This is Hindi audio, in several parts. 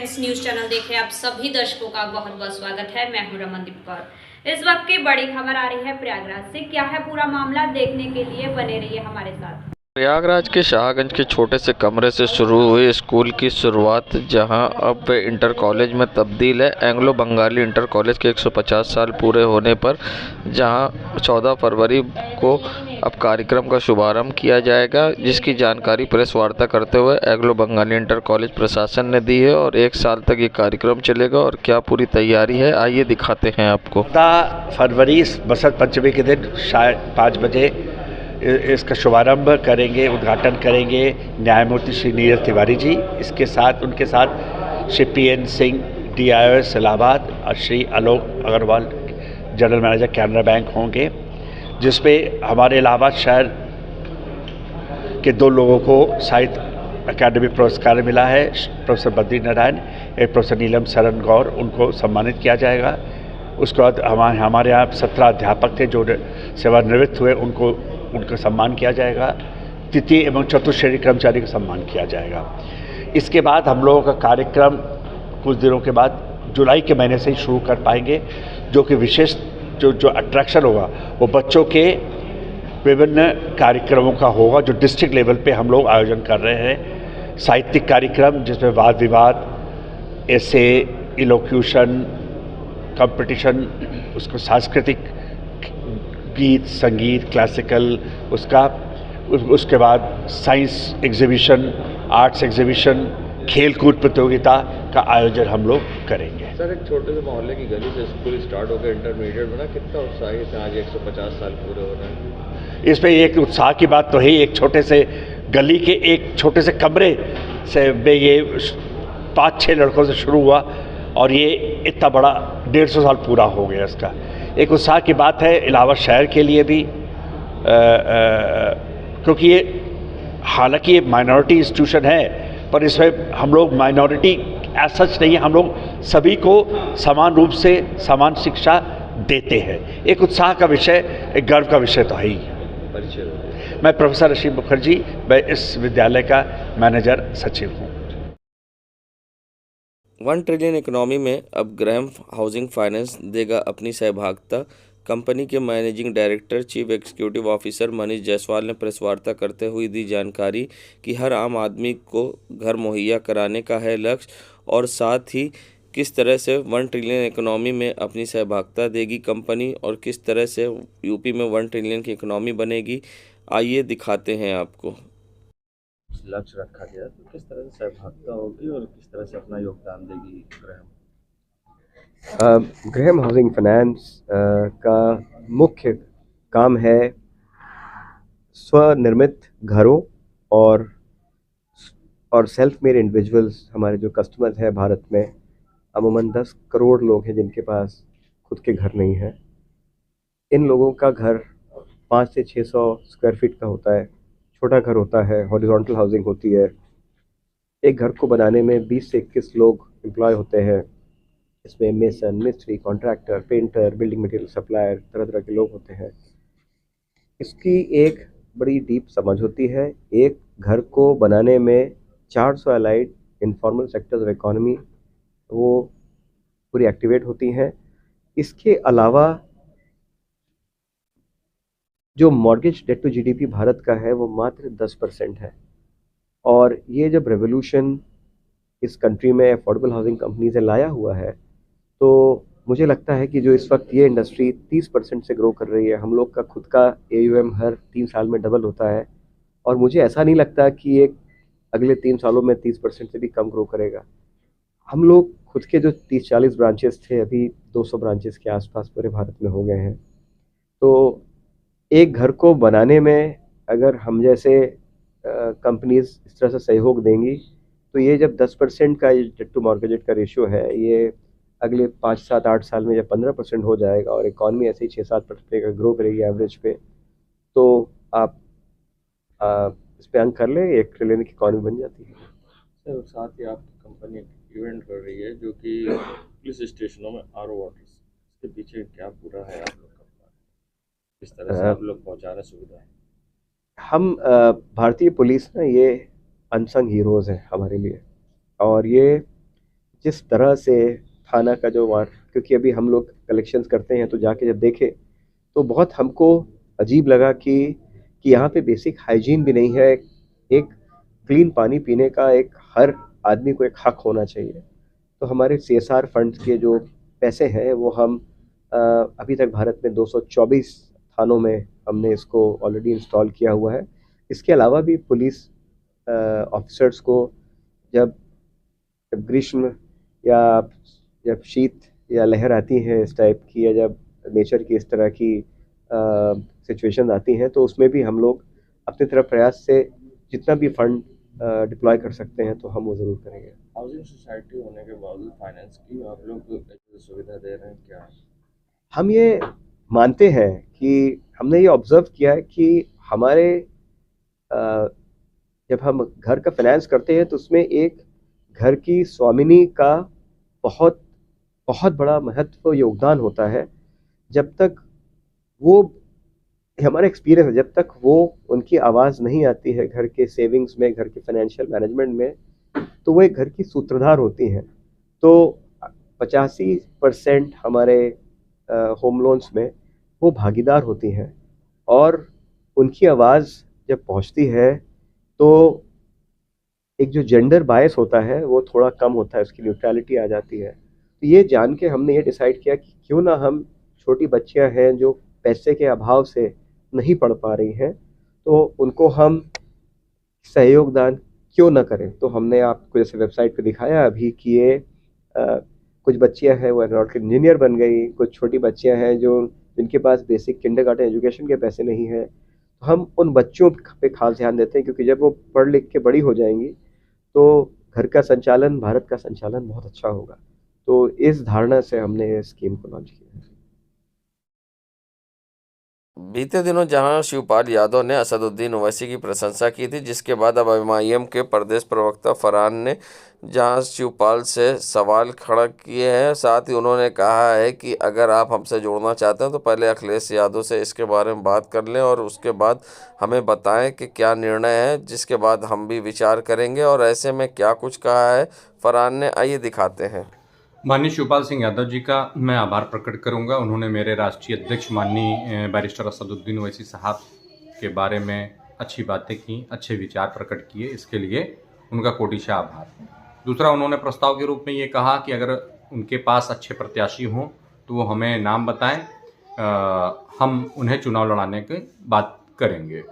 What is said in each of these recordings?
फ्रेंड्स, न्यूज चैनल देखे आप सभी दर्शकों का बहुत बहुत स्वागत है। मैं हूं रमनदीप कौर। इस वक्त की बड़ी खबर आ रही है प्रयागराज से। क्या है पूरा मामला, देखने के लिए बने रहिए हमारे साथ। प्रयागराज के शाहगंज के छोटे से कमरे से शुरू हुई स्कूल की शुरुआत, जहां अब इंटर कॉलेज में तब्दील है। एंग्लो बंगाली इंटर कॉलेज के 150 साल पूरे होने पर जहां 14 फरवरी को अब कार्यक्रम का शुभारंभ किया जाएगा, जिसकी जानकारी प्रेस वार्ता करते हुए एंग्लो बंगाली इंटर कॉलेज प्रशासन ने दी है। और 1 साल तक ये कार्यक्रम चलेगा और क्या पूरी तैयारी है, आइए दिखाते हैं आपको। 14 फरवरी बसंत पंचमी के दिन शायद 5 बजे इसका शुभारंभ करेंगे, उद्घाटन करेंगे न्यायमूर्ति श्री नीरज तिवारी जी। इसके साथ उनके साथ श्री पी.एन. सिंह DIOS इलाहाबाद और Shri Alok Agarwal general manager Canara Bank होंगे, जिसमें हमारे इलाहाबाद शहर के 2 लोगों को साहित्य अकादमी पुरस्कार मिला है। प्रोफेसर बद्री नारायण और प्रोफेसर नीलम शरण गौर, उनको सम्मानित किया जाएगा। उसके बाद हमारे यहाँ 17 अध्यापक थे जो सेवानिवृत्त हुए, उनका सम्मान किया जाएगा। तृतीय एवं चतुर्थ श्रेणी कर्मचारी का सम्मान किया जाएगा। इसके बाद हम लोगों का कार्यक्रम कुछ दिनों के बाद जुलाई के महीने से ही शुरू कर पाएंगे, जो कि विशेष जो अट्रैक्शन होगा वो बच्चों के विभिन्न कार्यक्रमों का होगा, जो डिस्ट्रिक्ट लेवल पे हम लोग आयोजन कर रहे हैं। साहित्यिक कार्यक्रम जिसमें वाद विवाद, ऐसे, इलोक्यूशन कंपटीशन, उसको सांस्कृतिक गीत संगीत क्लासिकल, उसके बाद साइंस एग्जीबिशन, आर्ट्स एग्जीबिशन, खेल कूद प्रतियोगिता का आयोजन हम लोग करेंगे। सर, एक छोटे से मोहल्ले की गली से स्कूल स्टार्ट होकर इंटरमीडिएट बना, कितना उत्साहित है। आज 150 साल पूरे हो रहे हैं। इसमें एक उत्साह की बात तो है। एक छोटे से गली के एक छोटे से कमरे से में ये 5-6 लड़कों से शुरू हुआ और ये इतना बड़ा 150 साल पूरा हो गया। इसका एक उत्साह की बात है इलाहाबाद शहर के लिए भी, क्योंकि ये हालांकि ये माइनॉरिटी इंस्टीट्यूशन है, पर इसमें हम लोग माइनॉरिटी एज सच नहीं है, हम लोग सभी को समान रूप से समान शिक्षा देते हैं। एक उत्साह का विषय, एक गर्व का विषय तो है ही। मैं प्रोफेसर अशीम मुखर्जी, मैं इस विद्यालय का मैनेजर सचिव हूँ। 1 ट्रिलियन इकोनॉमी में अब ग्रैहम हाउसिंग फाइनेंस देगा अपनी सहभागिता। कंपनी के managing director chief executive officer Manish Jaiswal ने प्रेस वार्ता करते हुए दी जानकारी कि हर आम आदमी को घर मुहैया कराने का है लक्ष्य, और साथ ही किस तरह से 1 ट्रिलियन इकोनॉमी में अपनी सहभागिता देगी कंपनी और किस तरह से यूपी में 1 ट्रिलियन की इकोनॉमी बनेगी, आइए दिखाते हैं आपको। लक्ष्य रखा गया तो किस तरह से सहभागिता होगी और किस तरह से अपना योगदान देगी ग्रैहम? ग्रैहम हाउसिंग फाइनेंस का मुख्य काम है स्वनिर्मित घरों और सेल्फ मेड इंडिविजुअल्स। हमारे जो कस्टमर्स हैं भारत में अमूमन 10 करोड़ लोग हैं जिनके पास खुद के घर नहीं हैं। इन लोगों का घर 500 से 600 स्क्वायर फीट का होता है, छोटा घर होता है, हॉरिजॉन्टल हाउसिंग होती है। एक घर को बनाने में 20 से 21 लोग एम्प्लॉय होते हैं। इसमें मेसन, मिस्त्री, contractor, painter, building material supplier, तरह तरह के लोग होते हैं। इसकी एक बड़ी डीप समझ होती है। एक घर को बनाने में 400 allied informal sectors of economy वो पूरी एक्टिवेट होती हैं। इसके अलावा जो मॉर्गेज डेट टू जीडीपी भारत का है वो मात्र 10% है। और ये जब रेवोल्यूशन इस कंट्री में अफोर्डेबल हाउसिंग कंपनी से लाया हुआ है, तो मुझे लगता है कि जो इस वक्त ये इंडस्ट्री 30% से ग्रो कर रही है, हम लोग का खुद का AUM हर 3 साल में डबल होता है, और मुझे ऐसा नहीं लगता कि ये अगले 3 सालों में 30% से भी कम ग्रो करेगा। हम लोग खुद के जो 30-40 ब्रांचेस थे, अभी 200 ब्रांचेस के आसपास पूरे भारत में हो गए हैं। तो एक घर को बनाने में अगर हम जैसे कंपनीज इस तरह से सहयोग देंगी, तो ये जब 10% का डेट टू मॉर्गेज का रेशियो है, ये अगले 5, 7, 8 साल में जब 15% हो जाएगा और इकॉनमी ऐसे ही 6-7% का ग्रो करेगी एवरेज पे, तो आप इस पे अंक कर लें, 1 ट्रिलियन की इकॉनमी बन जाती है। सर, साथ ही आपकी कंपनी इवेंट कर रही है जो कि पुलिस स्टेशनों में RO वाटर्स, इसके पीछे क्या पूरा है आप लोग का प्लान? किस तरह से आप लोग पहुँचा रहे सुविधाएं? हम भारतीय पुलिस ना, ये अनसंग हीरोज़ हैं हमारे लिए, और ये जिस तरह से थाना का जो वहाँ, क्योंकि अभी हम लोग कलेक्शंस करते हैं तो जाके जब देखे तो बहुत हमको अजीब लगा कि यहाँ पे बेसिक हाइजीन भी नहीं है। एक क्लीन पानी पीने का एक हर आदमी को एक हक होना चाहिए। तो हमारे CSR फंड के जो पैसे हैं वो हम अभी तक भारत में 224 थानों में हमने इसको ऑलरेडी इंस्टॉल किया हुआ है। इसके अलावा भी पुलिस ऑफिसर्स को जब जब ग्रीष्म या जब शीत या लहर आती है इस टाइप की, या जब नेचर की इस तरह की सिचुएशन आती हैं, तो उसमें भी हम लोग अपनी तरफ प्रयास से जितना भी फंड डिप्लॉय कर सकते हैं तो हम वो ज़रूर करेंगे। हाउसिंग सोसाइटी होने के बावजूद फाइनेंस की आप लोग ऐसी सुविधा दे रहे हैं क्या? हम ये मानते हैं कि हमने ये ऑब्जर्व किया है कि हमारे अ, जब हम घर का फाइनेंस करते हैं तो उसमें एक घर की स्वामिनी का बहुत बहुत बड़ा महत्व योगदान होता है। जब तक वो, हमारा एक्सपीरियंस है, जब तक वो उनकी आवाज़ नहीं आती है घर के सेविंग्स में, घर के फाइनेंशियल मैनेजमेंट में, तो वो एक घर की सूत्रधार होती हैं। तो 85% हमारे होम लोन्स में वो भागीदार होती हैं, और उनकी आवाज़ जब पहुंचती है तो एक जो जेंडर बायस होता है वो थोड़ा कम होता है, उसकी न्यूट्रलिटी आ जाती है। तो ये जान के हमने ये डिसाइड किया कि क्यों ना हम, छोटी बच्चियां हैं जो पैसे के अभाव से नहीं पढ़ पा रही हैं, तो उनको हम सहयोग दान क्यों ना करें। तो हमने आपको जैसे वेबसाइट पे दिखाया अभी कि ये कुछ बच्चियां हैं वो एरोनॉटिकल इंजीनियर बन गई, कुछ छोटी बच्चियां हैं जो जिनके पास बेसिक किंडरगार्टन एजुकेशन के पैसे नहीं हैं। तो हम उन बच्चों पे खास ध्यान देते हैं, क्योंकि जब वो पढ़ लिख के बड़ी हो जाएंगी तो घर का संचालन, भारत का संचालन बहुत अच्छा होगा। तो इस धारणा से हमने इस स्कीम को लॉन्च किया है। बीते दिनों जहां शिवपाल यादव ने असदुद्दीन ओवैसी की प्रशंसा की थी, जिसके बाद अब MIM के प्रदेश प्रवक्ता फरहान ने जहां शिवपाल से सवाल खड़ा किए हैं। साथ ही उन्होंने कहा है कि अगर आप हमसे जुड़ना चाहते हैं तो पहले अखिलेश यादव से इसके बारे में बात कर लें और उसके बाद हमें बताएं कि क्या निर्णय है, जिसके बाद हम भी विचार करेंगे। और ऐसे में क्या कुछ कहा है फरहान ने, आइए दिखाते हैं। माननीय शिवपाल सिंह यादव जी का मैं आभार प्रकट करूंगा। उन्होंने मेरे राष्ट्रीय अध्यक्ष माननीय बैरिस्टर असदुद्दीन ओवैसी साहब के बारे में अच्छी बातें की, अच्छे विचार प्रकट किए, इसके लिए उनका कोटिशा आभार। दूसरा, उन्होंने प्रस्ताव के रूप में ये कहा कि अगर उनके पास अच्छे प्रत्याशी हों तो वो हमें नाम बताएं, हम उन्हें चुनाव लड़ाने की बात करेंगे।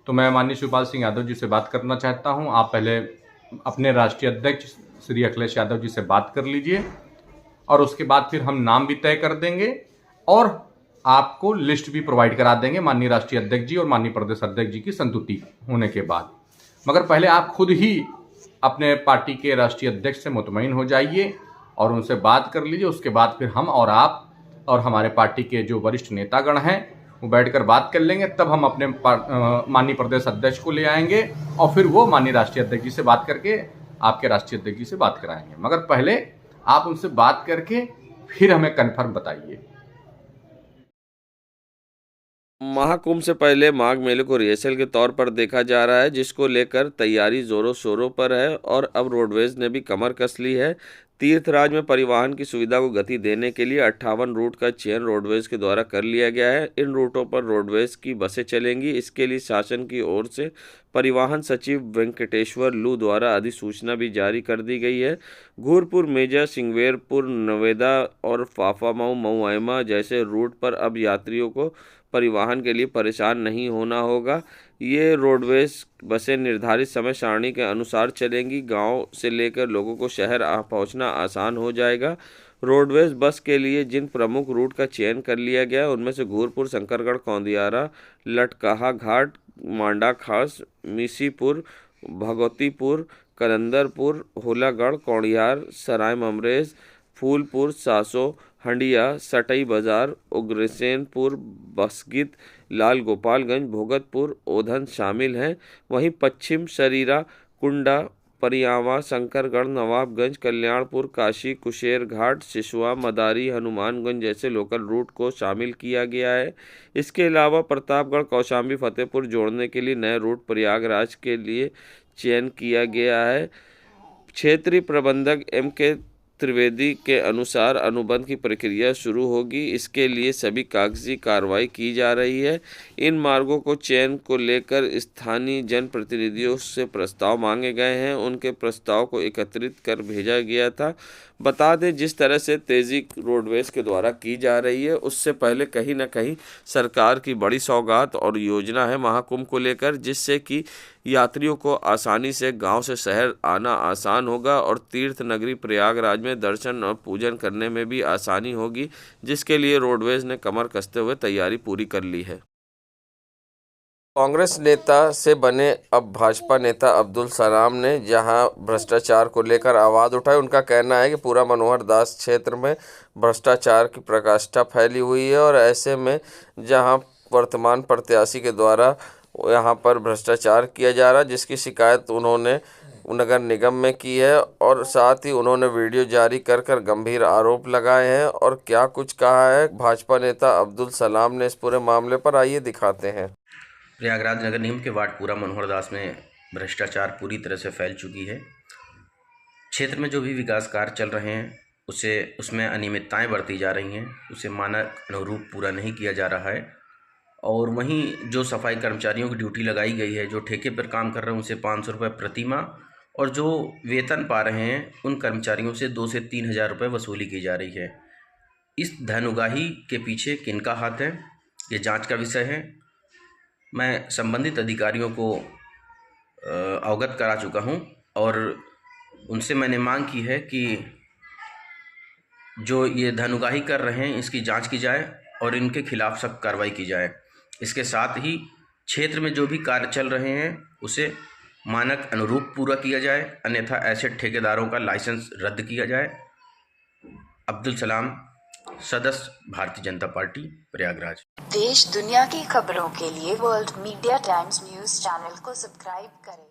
तो मैं माननीय शिवपाल सिंह यादव जी से बात करना चाहता हूँ, आप पहले अपने राष्ट्रीय अध्यक्ष श्री अखिलेश यादव जी से बात कर लीजिए और उसके बाद फिर हम नाम भी तय कर देंगे और आपको लिस्ट भी प्रोवाइड करा देंगे माननीय राष्ट्रीय अध्यक्ष जी और माननीय प्रदेश अध्यक्ष जी की संतुष्टि होने के बाद। मगर पहले आप खुद ही अपने पार्टी के राष्ट्रीय अध्यक्ष से मुतमईन हो जाइए और उनसे बात कर लीजिए। उसके बाद फिर हम और आप और हमारे पार्टी के जो वरिष्ठ नेतागण हैं वो बैठकर बात कर लेंगे। तब हम अपने माननीय प्रदेश अध्यक्ष को ले आएंगे और फिर वो माननीय राष्ट्रीय अध्यक्ष जी से बात करके आपके राष्ट्रीय अध्यक्ष जी से बात कराएंगे। मगर पहले आप उनसे बात करके फिर हमें कन्फर्म बताइए। महाकुंभ से पहले माघ मेले को रिहर्सल के तौर पर देखा जा रहा है, जिसको लेकर तैयारी जोरों शोरों पर है और अब रोडवेज ने भी कमर कस ली है। तीर्थराज में परिवहन की सुविधा को गति देने के लिए 58 रूट का चयन रोडवेज के द्वारा कर लिया गया है। इन रूटों पर रोडवेज की बसें चलेंगी। इसके लिए शासन की ओर से परिवहन सचिव वेंकटेश्वर लू द्वारा अधिसूचना भी जारी कर दी गई है। घूरपुर, मेजा, सिंगवेरपुर, नवेदा और फाफामऊ, मऊआइमा जैसे रूट पर अब यात्रियों को परिवहन के लिए परेशान नहीं होना होगा। ये रोडवेज बसें निर्धारित समय सारणी के अनुसार चलेंगी। गांव से लेकर लोगों को शहर पहुंचना आसान हो जाएगा। रोडवेज बस के लिए जिन प्रमुख रूट का चयन कर लिया गया है उनमें से घूरपुर, शंकरगढ़, कौंदियारा, लटकाहा घाट, मांडा खास, मिसीपुर, भगवतीपुर, कलंदरपुर, होलागढ़, कौड़ियार, सराय ममरेज, फूलपुर, सासो, हंडिया, सटई बाजार, उग्रसेनपुर, बसगित, लाल गोपालगंज, भोगतपुर, ओधन शामिल हैं। वहीं पश्चिम शरीरा, कुंडा, परियावा, शंकरगढ़, नवाबगंज, कल्याणपुर, काशी, कुशेर घाट, सिसवा, मदारी, हनुमानगंज जैसे लोकल रूट को शामिल किया गया है। इसके अलावा प्रतापगढ़, कौशाम्बी, फतेहपुर जोड़ने के लिए नए रूट प्रयागराज के लिए चयन किया गया है। क्षेत्रीय प्रबंधक MK त्रिवेदी के अनुसार अनुबंध की प्रक्रिया शुरू होगी। इसके लिए सभी कागजी कार्रवाई की जा रही है। इन मार्गों को चयन को लेकर स्थानीय जनप्रतिनिधियों से प्रस्ताव मांगे गए हैं। उनके प्रस्ताव को एकत्रित कर भेजा गया था। बता दें, जिस तरह से तेज़ी रोडवेज़ के द्वारा की जा रही है, उससे पहले कहीं ना कहीं सरकार की बड़ी सौगात और योजना है महाकुंभ को लेकर, जिससे कि यात्रियों को आसानी से गांव से शहर आना आसान होगा और तीर्थ नगरी प्रयागराज में दर्शन और पूजन करने में भी आसानी होगी, जिसके लिए रोडवेज़ ने कमर कसते हुए तैयारी पूरी कर ली है। कांग्रेस नेता से बने अब भाजपा नेता अब्दुल सलाम ने जहां भ्रष्टाचार को लेकर आवाज़ उठाई। उनका कहना है कि पूरा मनोहर दास क्षेत्र में भ्रष्टाचार की प्रकाष्ठा फैली हुई है और ऐसे में जहां वर्तमान प्रत्याशी के द्वारा यहां पर भ्रष्टाचार किया जा रहा है, जिसकी शिकायत उन्होंने नगर निगम में की है और साथ ही उन्होंने वीडियो जारी कर गंभीर आरोप लगाए हैं। और क्या कुछ कहा है भाजपा नेता अब्दुल सलाम ने इस पूरे मामले पर, आइए दिखाते हैं। प्रयागराज नगर निगम के वार्ड पूरा मनोहर दास में भ्रष्टाचार पूरी तरह से फैल चुकी है। क्षेत्र में जो भी विकास कार्य चल रहे हैं उसमें अनियमितताएं बरती जा रही हैं, उसे मानक अनुरूप पूरा नहीं किया जा रहा है। और वहीं जो सफाई कर्मचारियों की ड्यूटी लगाई गई है, जो ठेके पर काम कर रहे हैं उनसे 500 रुपये प्रति माह और जो वेतन पा रहे हैं उन कर्मचारियों से 2 से 3 हज़ार रुपये वसूली की जा रही है। इस धन-उगाही के पीछे किनका हाथ है, ये जांच का विषय है। मैं संबंधित अधिकारियों को अवगत करा चुका हूं और उनसे मैंने मांग की है कि जो ये धन-उगाही कर रहे हैं इसकी जांच की जाए और इनके खिलाफ सख्त कार्रवाई की जाए। इसके साथ ही क्षेत्र में जो भी कार्य चल रहे हैं उसे मानक अनुरूप पूरा किया जाए, अन्यथा ऐसे ठेकेदारों का लाइसेंस रद्द किया जाए। अब्दुल सलाम, सदस्य भारतीय जनता पार्टी प्रयागराज। देश दुनिया की खबरों के लिए world media times news channel को सब्सक्राइब करें।